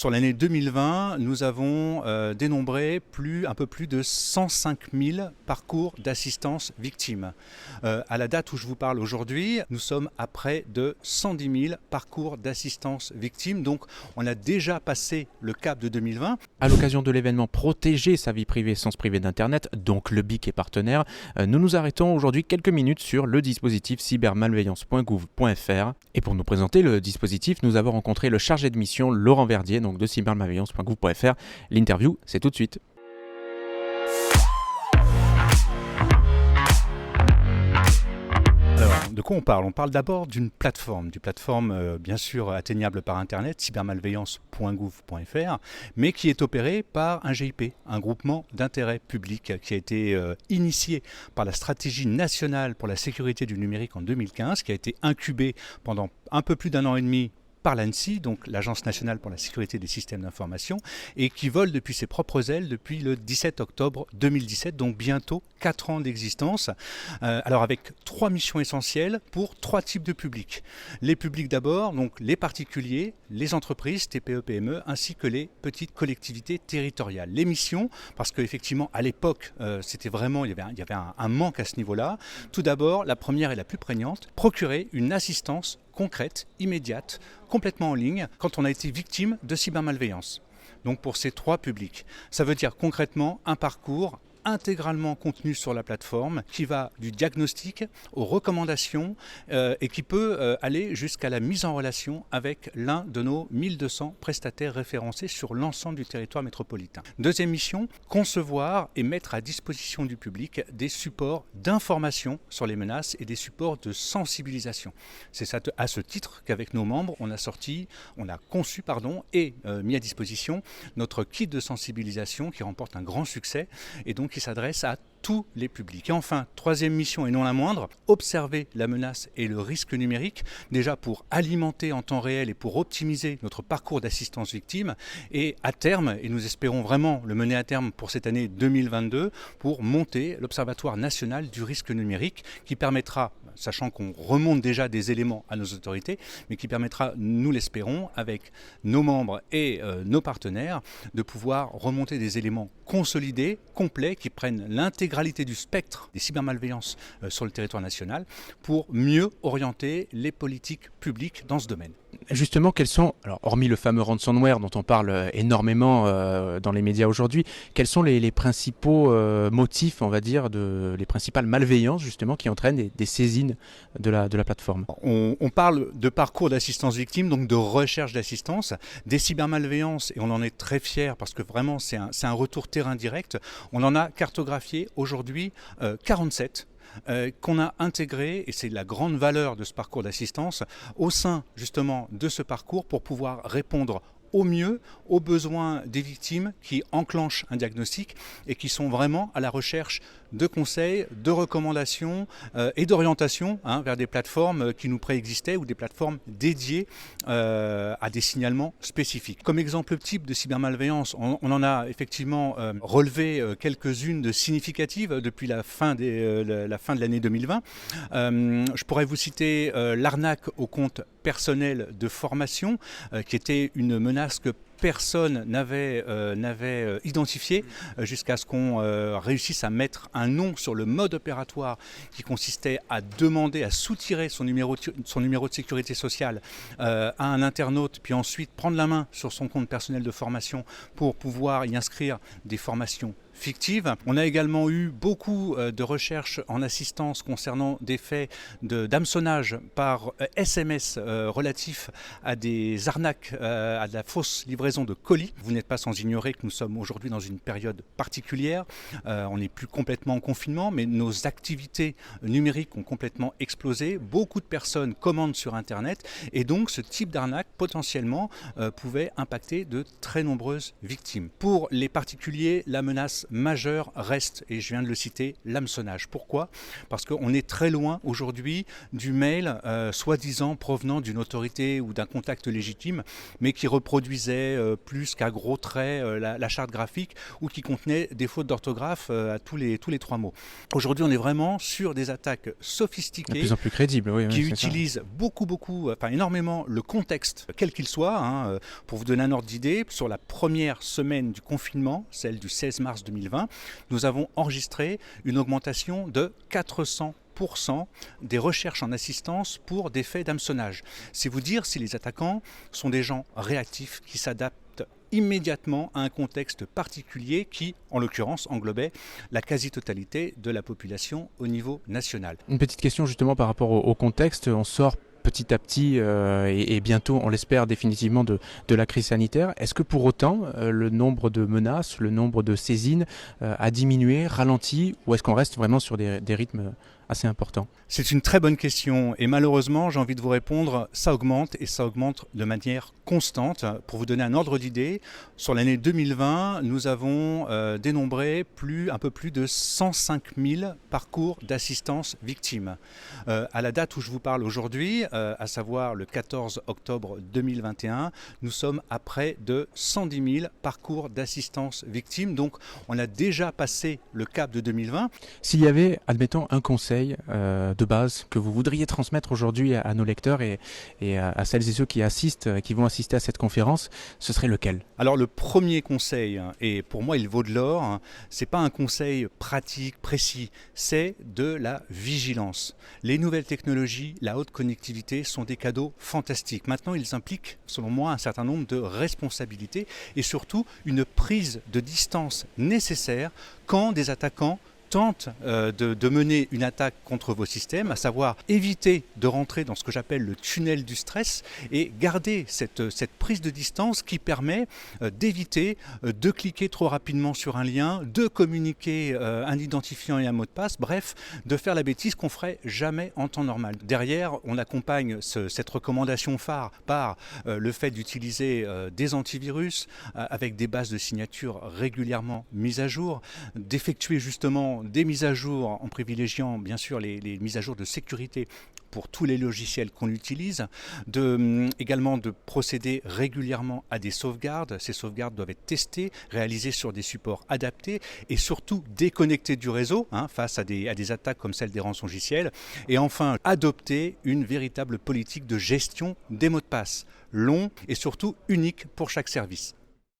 Sur l'année 2020, nous avons dénombré un peu plus de 105 000 parcours d'assistance victime. À la date où je vous parle aujourd'hui, nous sommes à près de 110 000 parcours d'assistance victime. Donc on a déjà passé le cap de 2020. À l'occasion de l'événement Protéger sa vie privée sans se priver d'Internet, donc le BIC est partenaire, nous nous arrêtons aujourd'hui quelques minutes sur le dispositif cybermalveillance.gouv.fr. Et pour nous présenter le dispositif, nous avons rencontré le chargé de mission Laurent Verdier, donc de cybermalveillance.gouv.fr. L'interview, c'est tout de suite. Alors, de quoi on parle ? On parle d'abord d'une plateforme bien sûr atteignable par Internet, cybermalveillance.gouv.fr, mais qui est opérée par un GIP, un groupement d'intérêt public qui a été initié par la stratégie nationale pour la sécurité du numérique en 2015, qui a été incubé pendant un peu plus d'1 an et demi par l'ANSSI, donc l'Agence nationale pour la sécurité des systèmes d'information, et qui vole depuis ses propres ailes depuis le 17 octobre 2017, donc bientôt 4 ans d'existence. Alors avec 3 missions essentielles pour 3 types de publics. Les publics d'abord, donc les particuliers, les entreprises, TPE, PME, ainsi que les petites collectivités territoriales. Les missions, parce qu'effectivement à l'époque, c'était vraiment, il y avait un manque à ce niveau-là. Tout d'abord, la première et la plus prégnante, procurer une assistance concrète, immédiate, complètement en ligne, quand on a été victime de cybermalveillance. Donc pour ces 3 publics. Ça veut dire concrètement un parcours intégralement contenu sur la plateforme qui va du diagnostic aux recommandations et qui peut aller jusqu'à la mise en relation avec l'un de nos 1200 prestataires référencés sur l'ensemble du territoire métropolitain. Deuxième mission, concevoir et mettre à disposition du public des supports d'information sur les menaces et des supports de sensibilisation. C'est à ce titre qu'avec nos membres, on a conçu et mis à disposition notre kit de sensibilisation qui remporte un grand succès et donc qui s'adresse à tous les publics. Et enfin, troisième mission et non la moindre, observer la menace et le risque numérique, déjà pour alimenter en temps réel et pour optimiser notre parcours d'assistance victime et à terme, et nous espérons vraiment le mener à terme pour cette année 2022, pour monter l'Observatoire national du risque numérique qui permettra, sachant qu'on remonte déjà des éléments à nos autorités, mais qui permettra, nous l'espérons, avec nos membres et nos partenaires, de pouvoir remonter des éléments consolidés, complets, qui prennent l'intégralité du spectre des cybermalveillances sur le territoire national pour mieux orienter les politiques publiques dans ce domaine. Justement, quels sont, alors hormis le fameux ransomware dont on parle énormément dans les médias aujourd'hui, quels sont les principaux motifs, on va dire, les principales malveillances justement qui entraînent des saisines de la plateforme ? On parle de parcours d'assistance victime, donc de recherche d'assistance, des cybermalveillances, et on en est très fiers parce que vraiment c'est un retour terrain direct. On en a cartographié aujourd'hui 47. Qu'on a intégré, et c'est la grande valeur de ce parcours d'assistance, au sein justement de ce parcours pour pouvoir répondre au mieux aux besoins des victimes qui enclenchent un diagnostic et qui sont vraiment à la recherche de conseils, de recommandations et d'orientation vers des plateformes qui nous préexistaient ou des plateformes dédiées à des signalements spécifiques. Comme exemple type de cybermalveillance, on en a effectivement relevé quelques-unes de significatives depuis la fin de l'année 2020. Je pourrais vous citer l'arnaque au compte personnel de formation, qui était une menace que personne n'avait identifié jusqu'à ce qu'on réussisse à mettre un nom sur le mode opératoire qui consistait à demander, à soutirer son numéro de sécurité sociale à un internaute, puis ensuite prendre la main sur son compte personnel de formation pour pouvoir y inscrire des formations fictives. On a également eu beaucoup de recherches en assistance concernant des faits d'hameçonnage par SMS relatifs à des arnaques, à de la fausse livraison de colis. Vous n'êtes pas sans ignorer que nous sommes aujourd'hui dans une période particulière. On n'est plus complètement en confinement, mais nos activités numériques ont complètement explosé. Beaucoup de personnes commandent sur Internet et donc ce type d'arnaque potentiellement pouvait impacter de très nombreuses victimes. Pour les particuliers, la menace majeure reste, et je viens de le citer, l'hameçonnage. Pourquoi ? Parce qu'on est très loin aujourd'hui du mail soi-disant provenant d'une autorité ou d'un contact légitime, mais qui reproduisait plus qu'à gros traits la charte graphique ou qui contenait des fautes d'orthographe à tous les 3 mots. Aujourd'hui, on est vraiment sur des attaques sophistiquées, De plus en plus crédible, oui, qui c'est ça. utilisent énormément le contexte, quel qu'il soit. Pour vous donner un ordre d'idée, sur la première semaine du confinement, celle du 16 mars 2020, nous avons enregistré une augmentation de 400% des recherches en assistance pour des faits d'hameçonnage. C'est vous dire si les attaquants sont des gens réactifs qui s'adaptent immédiatement à un contexte particulier qui, en l'occurrence, englobait la quasi-totalité de la population au niveau national. Une petite question justement par rapport au contexte. On sort petit à petit et bientôt, on l'espère définitivement, de la crise sanitaire. Est-ce que pour autant, le nombre de menaces, le nombre de saisines a diminué, ralenti, ou est-ce qu'on reste vraiment sur des rythmes assez importants? C'est une très bonne question et malheureusement, j'ai envie de vous répondre, ça augmente et ça augmente de manière constante. Pour vous donner un ordre d'idée, sur l'année 2020, nous avons dénombré un peu plus de 105 000 parcours d'assistance victime. À la date où je vous parle aujourd'hui, à savoir le 14 octobre 2021, nous sommes à près de 110 000 parcours d'assistance victime. Donc on a déjà passé le cap de 2020. S'il y avait, admettons, un conseil de base que vous voudriez transmettre aujourd'hui à nos lecteurs et à celles et ceux qui vont assister à cette conférence, ce serait lequel? Alors le premier conseil, et pour moi il vaut de l'or, c'est pas un conseil pratique, précis, c'est de la vigilance. Les nouvelles technologies, la haute connectivité sont des cadeaux fantastiques. Maintenant ils impliquent, selon moi, un certain nombre de responsabilités et surtout une prise de distance nécessaire quand des attaquants tentent de mener une attaque contre vos systèmes, à savoir éviter de rentrer dans ce que j'appelle le tunnel du stress et garder cette prise de distance qui permet d'éviter de cliquer trop rapidement sur un lien, de communiquer un identifiant et un mot de passe, bref, de faire la bêtise qu'on ferait jamais en temps normal. Derrière, on accompagne cette recommandation phare par le fait d'utiliser des antivirus avec des bases de signature régulièrement mises à jour, d'effectuer justement des mises à jour en privilégiant bien sûr les mises à jour de sécurité pour tous les logiciels qu'on utilise, également de procéder régulièrement à des sauvegardes. Ces sauvegardes doivent être testées, réalisées sur des supports adaptés et surtout déconnectées du réseau face à des attaques comme celle des rançongiciels. Et enfin, adopter une véritable politique de gestion des mots de passe, long et surtout unique pour chaque service.